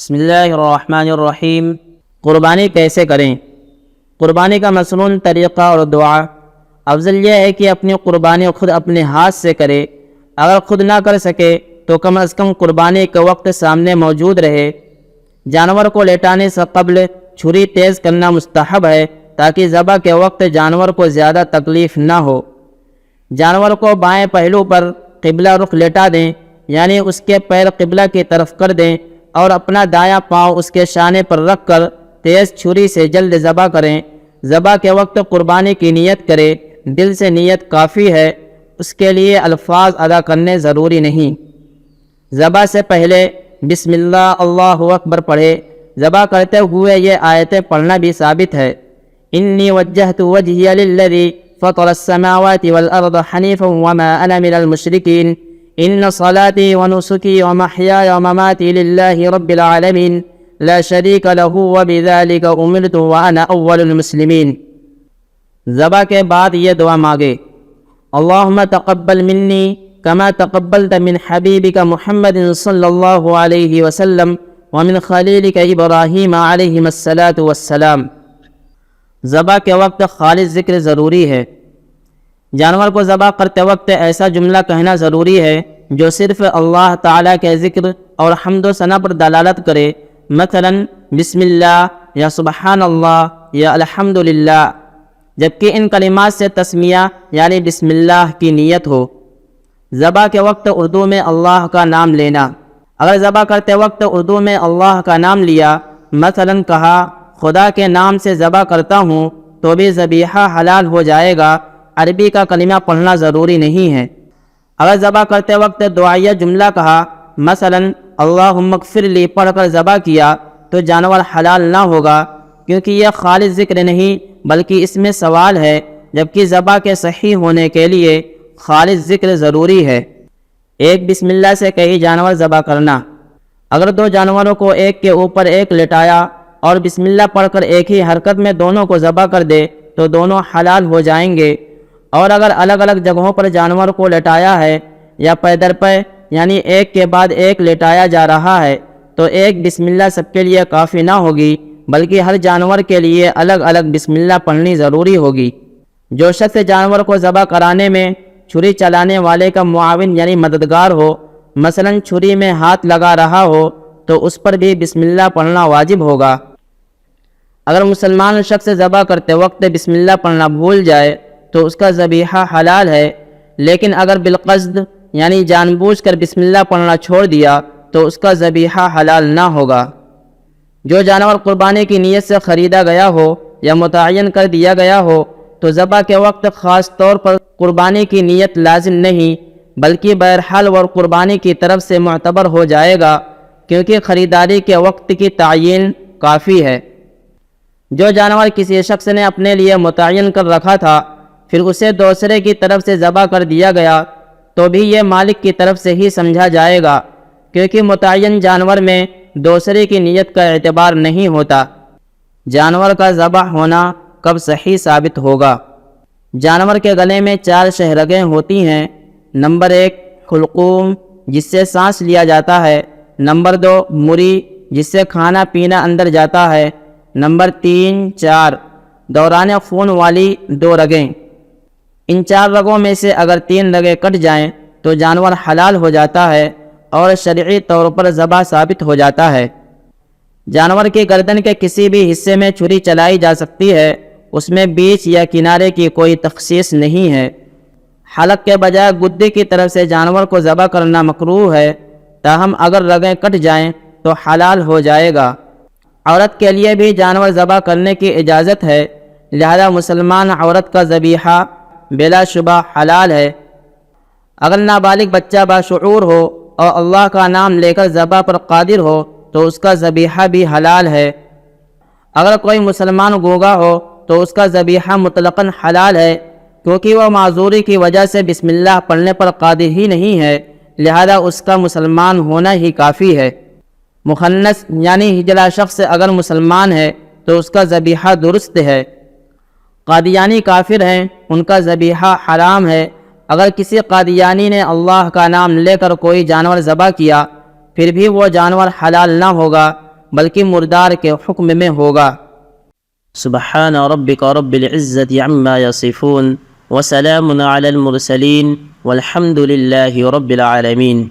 بسم اللہ الرحمن الرحیم۔ قربانی کیسے کریں؟ قربانی کا مسنون طریقہ اور دعا۔ افضل یہ ہے کہ اپنی قربانی خود اپنے ہاتھ سے کرے۔ اگر خود نہ کر سکے تو کم از کم قربانی کے وقت سامنے موجود رہے۔ جانور کو لیٹانے سے قبل چھری تیز کرنا مستحب ہے تاکہ ذبح کے وقت جانور کو زیادہ تکلیف نہ ہو۔ جانور کو بائیں پہلو پر قبلہ رخ لیٹا دیں، یعنی اس کے پیر قبلہ کی طرف کر دیں اور اپنا دایاں پاؤں اس کے شانے پر رکھ کر تیز چھری سے جلد ذبح کریں۔ ذبح کے وقت قربانی کی نیت کرے، دل سے نیت کافی ہے، اس کے لیے الفاظ ادا کرنے ضروری نہیں۔ ذبح سے پہلے بسم اللہ اللہ اکبر پڑھے۔ ذبح کرتے ہوئے یہ آیتیں پڑھنا بھی ثابت ہے۔ انی وجہت وجہی للذی فطر السماوات والارض حنیفا وما انا من المشرکین ان صلاتی ونسکی ومحیای ومماتی للہ رب العالمین لا شریک لہ وبذالک امرت وانا اول المسلمین۔ ذبح کے بعد یہ دعا مانگے، اللہم تقبل منی کما تقبلت من حبیبک محمد صلی اللہ علیہ وسلم ومن خلیلک ابراہیم علیہ السلام۔ ذبح کے وقت خالص ذکر ضروری ہے۔ جانور کو ذبح کرتے وقت ایسا جملہ کہنا ضروری ہے جو صرف اللہ تعالیٰ کے ذکر اور حمد و ثنا پر دلالت کرے، مثلا بسم اللہ یا سبحان اللہ یا الحمدللہ، جبکہ ان کلمات سے تسمیہ یعنی بسم اللہ کی نیت ہو۔ ذبح کے وقت اردو میں اللہ کا نام لینا۔ اگر ذبح کرتے وقت اردو میں اللہ کا نام لیا، مثلا کہا خدا کے نام سے ذبح کرتا ہوں، تو بھی ذبیحہ حلال ہو جائے گا۔ عربی کا کلمہ پڑھنا ضروری نہیں ہے۔ اگر ذبح کرتے وقت دعائیہ جملہ کہا، مثلا اللہم اغفر لی پڑھ کر ذبح کیا، تو جانور حلال نہ ہوگا، کیونکہ یہ خالص ذکر نہیں بلکہ اس میں سوال ہے، جبکہ ذبح کے صحیح ہونے کے لیے خالص ذکر ضروری ہے۔ ایک بسم اللہ سے کئی جانور ذبح کرنا۔ اگر دو جانوروں کو ایک کے اوپر ایک لٹایا اور بسم اللہ پڑھ کر ایک ہی حرکت میں دونوں کو ذبح کر دے تو دونوں حلال ہو جائیں گے۔ اور اگر الگ الگ جگہوں پر جانور کو لٹایا ہے یا پے در پے یعنی ایک کے بعد ایک لٹایا جا رہا ہے تو ایک بسم اللہ سب کے لیے کافی نہ ہوگی، بلکہ ہر جانور کے لیے الگ الگ بسم اللہ پڑھنی ضروری ہوگی۔ جو شخص جانور کو ذبح کرانے میں چھری چلانے والے کا معاون یعنی مددگار ہو، مثلا چھری میں ہاتھ لگا رہا ہو، تو اس پر بھی بسم اللہ پڑھنا واجب ہوگا۔ اگر مسلمان شخص ذبح کرتے وقت بسم اللہ پڑھنا بھول جائے تو اس کا ذبیحہ حلال ہے، لیکن اگر بالقصد یعنی جان بوجھ کر بسم اللہ پڑھنا چھوڑ دیا تو اس کا ذبیحہ حلال نہ ہوگا۔ جو جانور قربانی کی نیت سے خریدا گیا ہو یا متعین کر دیا گیا ہو تو ذبح کے وقت خاص طور پر قربانی کی نیت لازم نہیں، بلکہ بہرحال وہ قربانی کی طرف سے معتبر ہو جائے گا، کیونکہ خریداری کے وقت کی تعین کافی ہے۔ جو جانور کسی شخص نے اپنے لیے متعین کر رکھا تھا پھر اسے دوسرے کی طرف سے ذبح کر دیا گیا تو بھی یہ مالک کی طرف سے ہی سمجھا جائے گا، کیونکہ متعین جانور میں دوسرے کی نیت کا اعتبار نہیں ہوتا۔ جانور کا ذبح ہونا کب صحیح ثابت ہوگا؟ جانور کے گلے میں 4 شہرگیں ہوتی ہیں۔ نمبر 1 حلقوم، جس سے سانس لیا جاتا ہے۔ نمبر 2 مری، جس سے کھانا پینا اندر جاتا ہے۔ نمبر 3 4 دوران خون والی 2 رگیں۔ ان 4 رگوں میں سے اگر 3 رگیں کٹ جائیں تو جانور حلال ہو جاتا ہے اور شرعی طور پر ذبح ثابت ہو جاتا ہے۔ جانور کی گردن کے کسی بھی حصے میں چھری چلائی جا سکتی ہے، اس میں بیچ یا کنارے کی کوئی تخصیص نہیں ہے۔ حلق کے بجائے گدے کی طرف سے جانور کو ذبح کرنا مکروہ ہے، تاہم اگر رگیں کٹ جائیں تو حلال ہو جائے گا۔ عورت کے لیے بھی جانور ذبح کرنے کی اجازت ہے، لہذا مسلمان عورت کا ذبیحہ بلا شبہ حلال ہے۔ اگر نابالغ بچہ باشعور ہو اور اللہ کا نام لے کر ذبح پر قادر ہو تو اس کا ذبیحہ بھی حلال ہے۔ اگر کوئی مسلمان گونگا ہو تو اس کا ذبیحہ مطلقاً حلال ہے، کیونکہ وہ معذوری کی وجہ سے بسم اللہ پڑھنے پر قادر ہی نہیں ہے، لہذا اس کا مسلمان ہونا ہی کافی ہے۔ مخنث یعنی ہجلا شخص اگر مسلمان ہے تو اس کا ذبیحہ درست ہے۔ قادیانی کافر ہیں، ان کا ذبیحہ حرام ہے۔ اگر کسی قادیانی نے اللہ کا نام لے کر کوئی جانور ذبح کیا پھر بھی وہ جانور حلال نہ ہوگا، بلکہ مردار کے حکم میں ہوگا۔ سبحان ربک رب العزت عما یصفون وسلام علی المرسلین والحمد للہ رب العالمین۔